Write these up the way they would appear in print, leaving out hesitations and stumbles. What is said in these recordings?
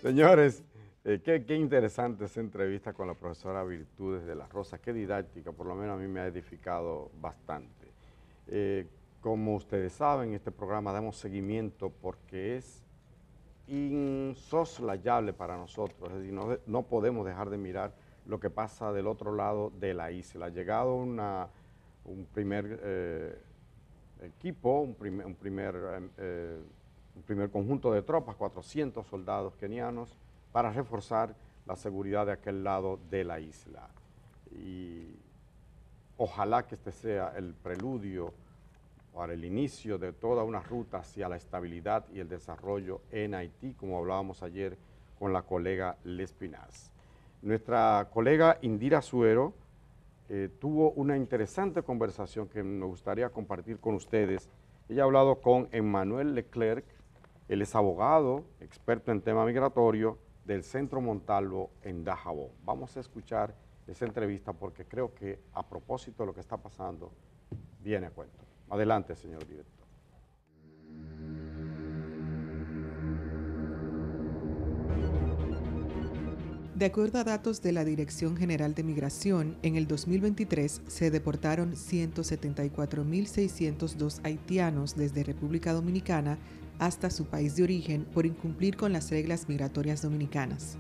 Señores, qué interesante esa entrevista con la profesora Virtudes de la Rosa, qué didáctica, por lo menos a mí me ha edificado bastante. Como ustedes saben, este programa damos seguimiento porque es insoslayable para nosotros, es decir, no podemos dejar de mirar lo que pasa del otro lado de la isla. Ha llegado un primer equipo, un primer conjunto de tropas, 400 soldados kenianos, para reforzar la seguridad de aquel lado de la isla. Y ojalá que este sea el preludio para el inicio de toda una ruta hacia la estabilidad y el desarrollo en Haití, como hablábamos ayer con la colega Lespinaz. Nuestra colega Indira Suero tuvo una interesante conversación que me gustaría compartir con ustedes. Ella ha hablado con Emmanuel Leclerc, él es abogado, experto en tema migratorio del Centro Montalvo en Dajabón. Vamos a escuchar esa entrevista porque creo que a propósito de lo que está pasando, viene a cuento. Adelante, señor director. De acuerdo a datos de la Dirección General de Migración, en el 2023 se deportaron 174.602 haitianos desde República Dominicana hasta su país de origen por incumplir con las reglas migratorias dominicanas.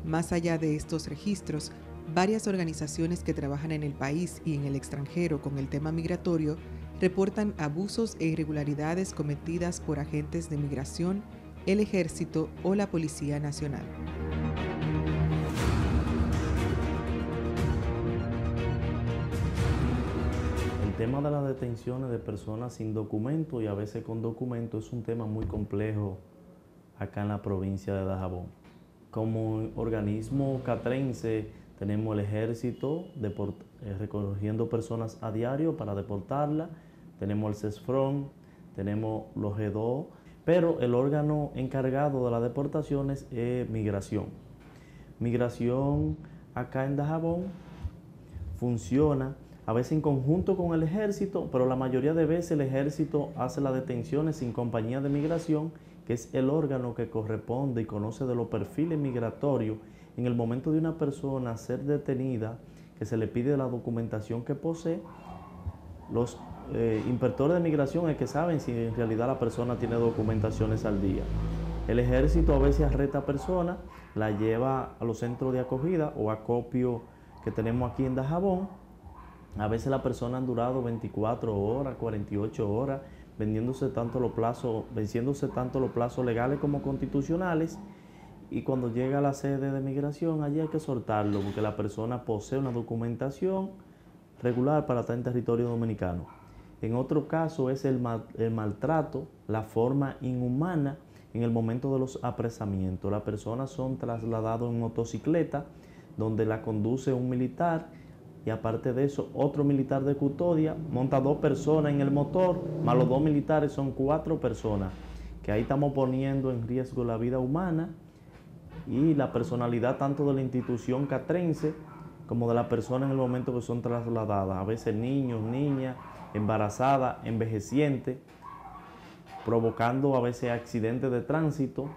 Más allá de estos registros, varias organizaciones que trabajan en el país y en el extranjero con el tema migratorio reportan abusos e irregularidades cometidas por agentes de migración, el Ejército o la Policía Nacional. El tema de las detenciones de personas sin documento y a veces con documento es un tema muy complejo acá en la provincia de Dajabón. Como organismo catrense tenemos el ejército recogiendo personas a diario para deportarlas, tenemos el CESFRON, tenemos los G2, pero el órgano encargado de las deportaciones es migración. Migración acá en Dajabón funciona a veces en conjunto con el ejército, pero la mayoría de veces el ejército hace las detenciones sin compañía de migración, que es el órgano que corresponde y conoce de los perfiles migratorios. En el momento de una persona ser detenida, que se le pide la documentación que posee, los inspectores de migración es que saben si en realidad la persona tiene documentaciones al día. El ejército a veces arresta a personas, la lleva a los centros de acogida o acopio que tenemos aquí en Dajabón. A veces las personas han durado 24 horas, 48 horas, venciéndose tanto los plazos legales como constitucionales, y cuando llega a la sede de migración, allí hay que soltarlo porque la persona posee una documentación regular para estar en territorio dominicano. En otro caso es el maltrato, la forma inhumana en el momento de los apresamientos. Las personas son trasladadas en motocicleta, donde la conduce un militar, y aparte de eso, otro militar de custodia monta 2 personas en el motor, más los 2 militares son 4 personas, que ahí estamos poniendo en riesgo la vida humana y la personalidad tanto de la institución catrense como de la persona en el momento que son trasladadas. A veces niños, niñas, embarazadas, envejecientes, provocando a veces accidentes de tránsito.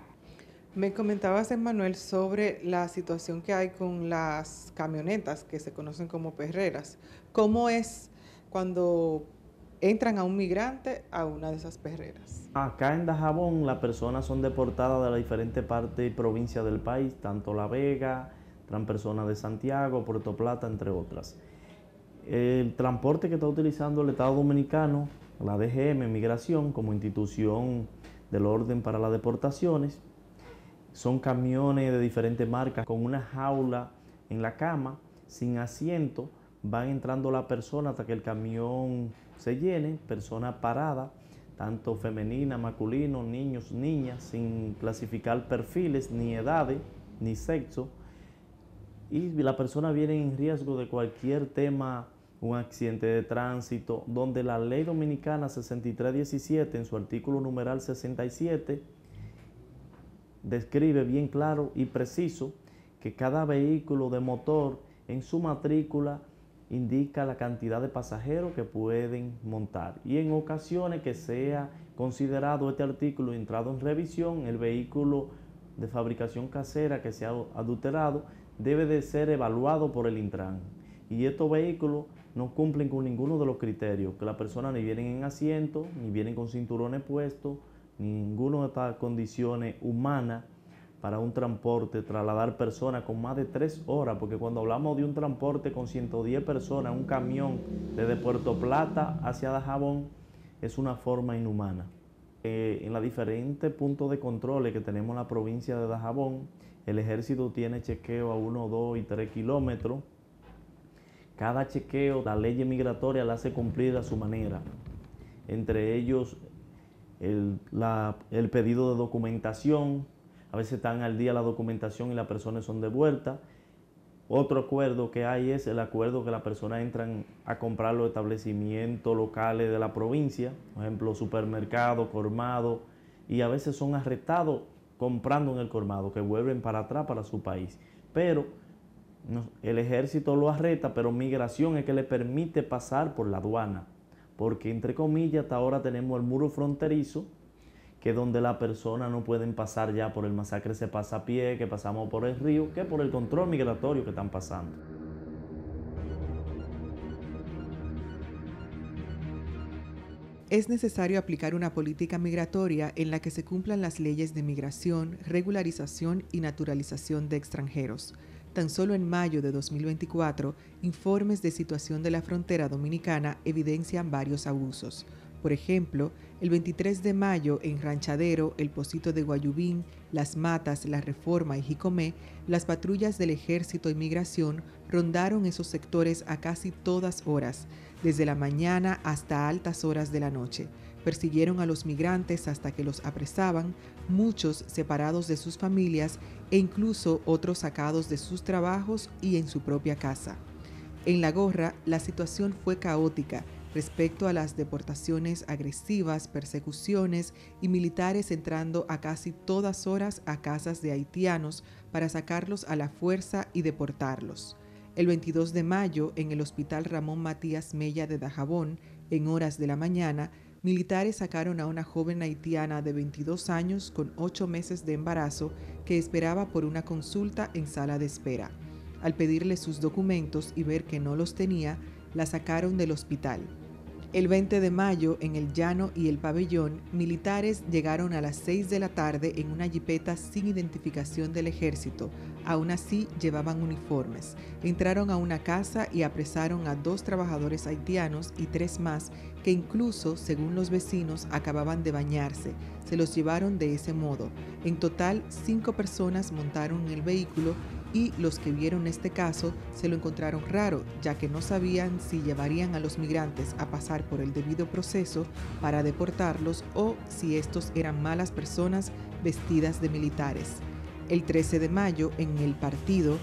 Me comentabas, Emmanuel, sobre la situación que hay con las camionetas que se conocen como perreras. ¿Cómo es cuando entran a un migrante a una de esas perreras? Acá en Dajabón las personas son deportadas de las diferentes partes y provincias del país, tanto La Vega, traen personas de Santiago, Puerto Plata, entre otras. El transporte que está utilizando el Estado Dominicano, la DGM, Migración, como institución del orden para las deportaciones, son camiones de diferentes marcas con una jaula en la cama, sin asiento. Van entrando las personas hasta que el camión se llene, personas paradas, tanto femenina, masculino, niños, niñas, sin clasificar perfiles, ni edades, ni sexo. Y la persona viene en riesgo de cualquier tema, un accidente de tránsito, donde la ley dominicana 6317 en su artículo numeral 67 describe bien claro y preciso que cada vehículo de motor en su matrícula indica la cantidad de pasajeros que pueden montar, y en ocasiones que sea considerado este artículo entrado en revisión, el vehículo de fabricación casera que sea adulterado debe de ser evaluado por el Intran. Y estos vehículos no cumplen con ninguno de los criterios, que las personas ni vienen en asiento, ni vienen con cinturones puestos, ninguna de estas condiciones humanas para un transporte, trasladar personas con más de 3 horas, porque cuando hablamos de un transporte con 110 personas, un camión desde Puerto Plata hacia Dajabón, es una forma inhumana. En los diferentes puntos de controles que tenemos en la provincia de Dajabón, el ejército tiene chequeo a 1, 2 y 3 kilómetros. Cada chequeo, la ley migratoria la hace cumplir a su manera. Entre ellos, el pedido de documentación. A veces están al día la documentación y las personas son devueltas. Otro acuerdo que hay es el acuerdo que las personas entran a comprar los establecimientos locales de la provincia, por ejemplo, supermercados, colmados, y a veces son arrestados comprando en el colmado, que vuelven para atrás para su país. Pero el ejército lo arresta, pero migración es que le permite pasar por la aduana, porque entre comillas hasta ahora tenemos el muro fronterizo, que es donde las personas no pueden pasar ya por el masacre, se pasa a pie, que pasamos por el río, que por el control migratorio que están pasando. Es necesario aplicar una política migratoria en la que se cumplan las leyes de migración, regularización y naturalización de extranjeros. Tan solo en mayo de 2024, informes de situación de la frontera dominicana evidencian varios abusos. Por ejemplo, el 23 de mayo en Ranchadero, El Pocito de Guayubín, Las Matas, La Reforma y Jicomé, las patrullas del Ejército y Migración rondaron esos sectores a casi todas horas, desde la mañana hasta altas horas de la noche. Persiguieron a los migrantes hasta que los apresaban, muchos separados de sus familias e incluso otros sacados de sus trabajos y en su propia casa. En La Gorra, la situación fue caótica respecto a las deportaciones agresivas, persecuciones y militares entrando a casi todas horas a casas de haitianos para sacarlos a la fuerza y deportarlos. El 22 de mayo, en el Hospital Ramón Matías Mella de Dajabón, en horas de la mañana, militares sacaron a una joven haitiana de 22 años con 8 meses de embarazo que esperaba por una consulta en sala de espera. Al pedirle sus documentos y ver que no los tenía, la sacaron del hospital. El 20 de mayo, en El Llano y El Pabellón, militares llegaron a las 6 de la tarde en una jipeta sin identificación del ejército. Aún así, llevaban uniformes. Entraron a una casa y apresaron a 2 trabajadores haitianos y 3 más que incluso, según los vecinos, acababan de bañarse. Se los llevaron de ese modo. En total, 5 personas montaron en el vehículo y los que vieron este caso se lo encontraron raro, ya que no sabían si llevarían a los migrantes a pasar por el debido proceso para deportarlos o si estos eran malas personas vestidas de militares. El 13 de mayo, en El Partido,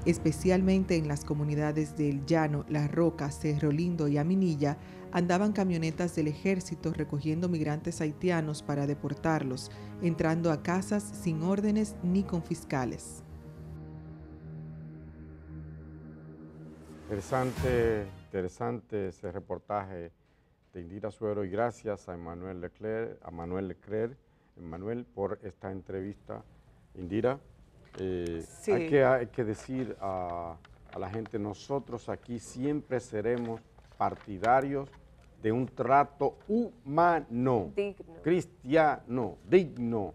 especialmente en las comunidades de El Llano, La Roca, Cerro Lindo y Aminilla, andaban camionetas del ejército recogiendo migrantes haitianos para deportarlos, entrando a casas sin órdenes ni con fiscales. Interesante ese reportaje de Indira Suero y gracias a Manuel Leclerc, por esta entrevista. Indira, Sí. hay que decir a la gente, nosotros aquí siempre seremos partidarios de un trato humano, Digno. cristiano, digno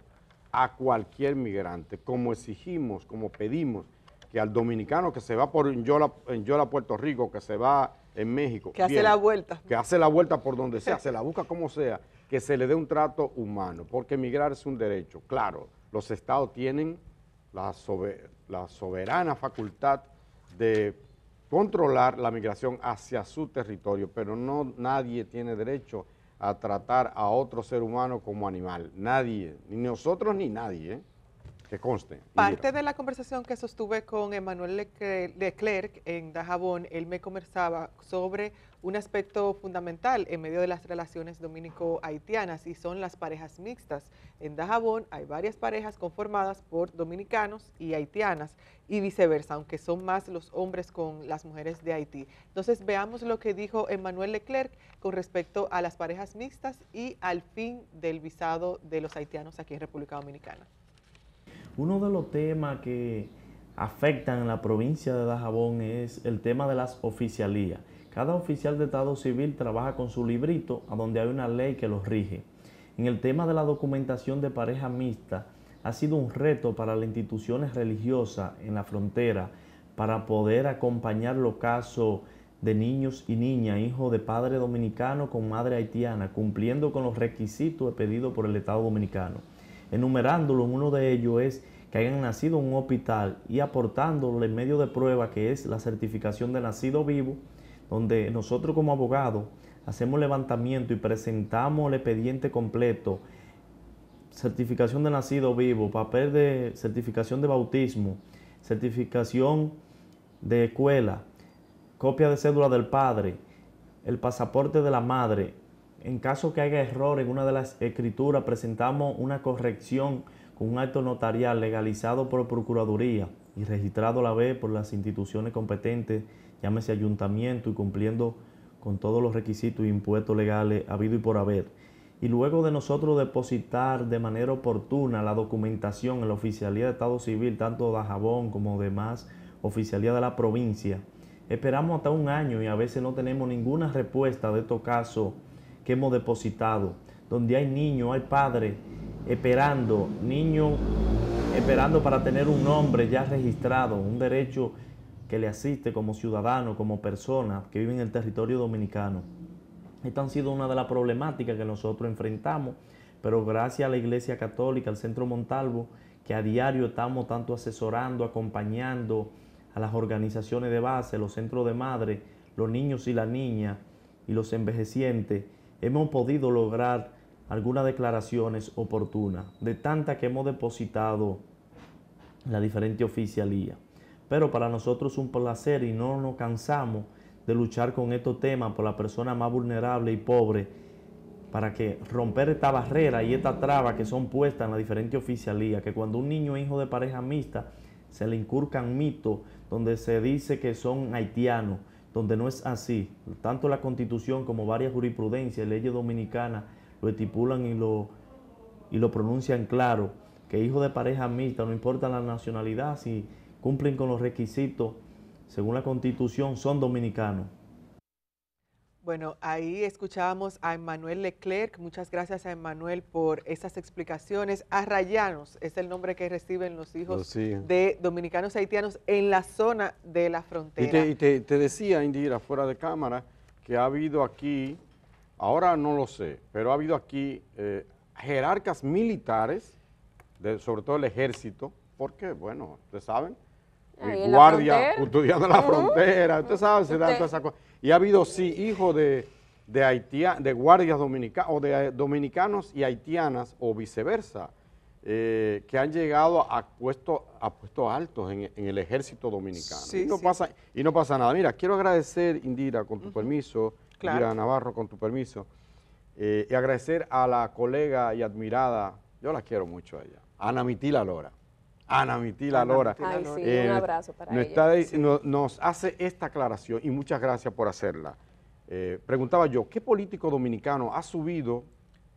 a cualquier migrante, como exigimos, como pedimos que al dominicano que se va en Yola, Puerto Rico, que se va en México, Que hace la vuelta. que hace la vuelta por donde sea, se la busca como sea, que se le dé un trato humano, porque emigrar es un derecho. Claro, los estados tienen la soberana facultad de controlar la migración hacia su territorio, pero nadie tiene derecho a tratar a otro ser humano como animal. Nadie, ni nosotros ni nadie, ¿eh? Que conste. Parte de la conversación que sostuve con Emmanuel Leclerc en Dajabón, él me conversaba sobre un aspecto fundamental en medio de las relaciones dominico-haitianas y son las parejas mixtas. En Dajabón hay varias parejas conformadas por dominicanos y haitianas y viceversa, aunque son más los hombres con las mujeres de Haití. Entonces veamos lo que dijo Emmanuel Leclerc con respecto a las parejas mixtas y al fin del visado de los haitianos aquí en República Dominicana. Uno de los temas que afectan en la provincia de Dajabón es el tema de las oficialías. Cada oficial de Estado Civil trabaja con su librito, a donde hay una ley que los rige. En el tema de la documentación de pareja mixta, ha sido un reto para las instituciones religiosas en la frontera para poder acompañar los casos de niños y niñas, hijos de padre dominicano con madre haitiana, cumpliendo con los requisitos pedidos por el Estado Dominicano. Enumerándolo, uno de ellos es que hayan nacido en un hospital y aportándole el medio de prueba que es la certificación de nacido vivo, donde nosotros como abogados hacemos levantamiento y presentamos el expediente completo, certificación de nacido vivo, papel de certificación de bautismo, certificación de escuela, copia de cédula del padre, el pasaporte de la madre. En caso que haya error en una de las escrituras, presentamos una corrección con un acto notarial legalizado por Procuraduría y registrado a la vez por las instituciones competentes, llámese ayuntamiento, y cumpliendo con todos los requisitos e impuestos legales habido y por haber. Y luego de nosotros depositar de manera oportuna la documentación en la Oficialía de Estado Civil, tanto de Dajabón como demás oficialía de la provincia, esperamos hasta un año y a veces no tenemos ninguna respuesta de estos casos que hemos depositado, donde hay niños, hay padres esperando, niños esperando para tener un nombre ya registrado, un derecho que le asiste como ciudadano, como persona que vive en el territorio dominicano. Esta ha sido una de las problemáticas que nosotros enfrentamos, pero gracias a la Iglesia Católica, al Centro Montalvo, que a diario estamos tanto asesorando, acompañando a las organizaciones de base, los centros de madre, los niños y las niñas y los envejecientes, hemos podido lograr algunas declaraciones oportunas, de tantas que hemos depositado en la diferente oficialía. Pero para nosotros es un placer y no nos cansamos de luchar con estos temas por la persona más vulnerable y pobre, para que romper esta barrera y esta traba que son puestas en la diferente oficialía, que cuando un niño es hijo de pareja mixta, se le inculcan mitos donde se dice que son haitianos, donde no es así. Tanto la Constitución como varias jurisprudencias y leyes dominicanas lo estipulan y lo pronuncian claro, que hijos de pareja mixta, no importa la nacionalidad, si cumplen con los requisitos según la Constitución, son dominicanos. Bueno, ahí escuchábamos a Emmanuel Leclerc. Muchas gracias a Emmanuel por esas explicaciones. Arrayanos es el nombre que reciben los hijos de dominicanos haitianos en la zona de la frontera. Y te decía, Indira, fuera de cámara, que ha habido aquí, ahora no lo sé, pero ha habido aquí jerarcas militares, sobre todo el ejército, porque, bueno, ustedes saben, guardia custodiando la frontera, ustedes saben, se dan todas esas cosas. Y ha habido, sí, hijos de guardias dominicanos, o de dominicanos y haitianas, o viceversa, que han llegado a puestos altos en el ejército dominicano. Sí, y no pasa nada. Mira, quiero agradecer, Indira, con tu permiso, claro. Indira Navarro, con tu permiso, y agradecer a la colega y admirada, yo la quiero mucho a ella, Ana Mitila Lora. Ana Mitila Lora. Ay, sí, un abrazo para ella. Nos hace esta aclaración y muchas gracias por hacerla. Preguntaba yo, ¿qué político dominicano ha subido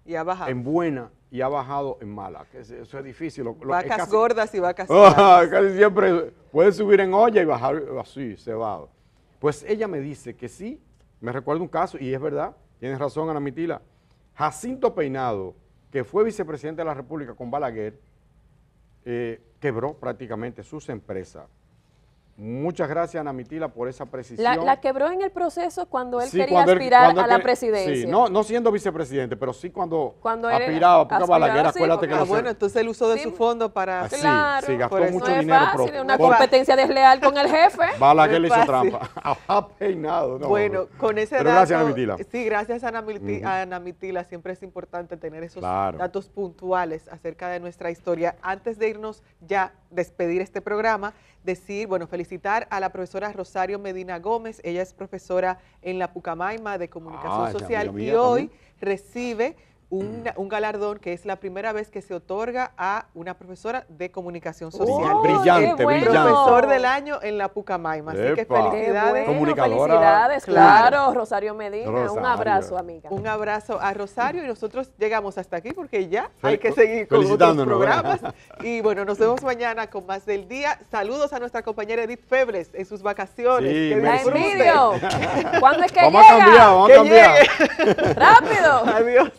y ha bajado en buena y ha bajado en mala? Eso es difícil. Vacas gordas y vacas flacas. Casi siempre puede subir en olla y bajar así, cebado. Pues ella me dice que sí, me recuerda un caso, y es verdad, tienes razón, Ana Mitila. Jacinto Peinado, que fue vicepresidente de la República con Balaguer, quebró prácticamente sus empresas. Muchas gracias, Ana Mitila, por esa precisión. La quebró en el proceso cuando él quería aspirar a la presidencia. Sí, no siendo vicepresidente, pero sí cuando aspiraba, porque Balaguer, acuérdate que... bueno, entonces él usó de su fondo para... Claro, sí, gastó mucho no dinero. Es fácil, una competencia desleal con el jefe. Balaguer le hizo trampa. Ha peinado. No, bueno, con ese pero dato... gracias, Ana Mitila. Sí, gracias, Ana Mitila. Siempre es importante tener esos datos puntuales acerca de nuestra historia. Antes de irnos ya, despedir este programa, felicitar a la profesora Rosario Medina Gómez. Ella es profesora en la Pucamaima de Comunicación Social y hoy recibe un galardón que es la primera vez que se otorga a una profesora de comunicación social. Brillante, bueno. brillante. Profesor del año en la Pucamaima. Así que Epa. felicidades. Bueno, Comunicadora. felicidades, claro, Rosario Medina. Un Rosario. abrazo, amiga. Un abrazo a Rosario y nosotros llegamos hasta aquí porque ya Fel- hay que seguir con otros felicitándonos, programas. Y bueno, nos vemos mañana con más del día. Saludos a nuestra compañera Edith Febres en sus vacaciones. Sí, Que me La disfrute. envidio. ¿Cuándo es que Vamos a cambiar, llega? vamos a Que cambiar. llegue. ¡Rápido! Adiós.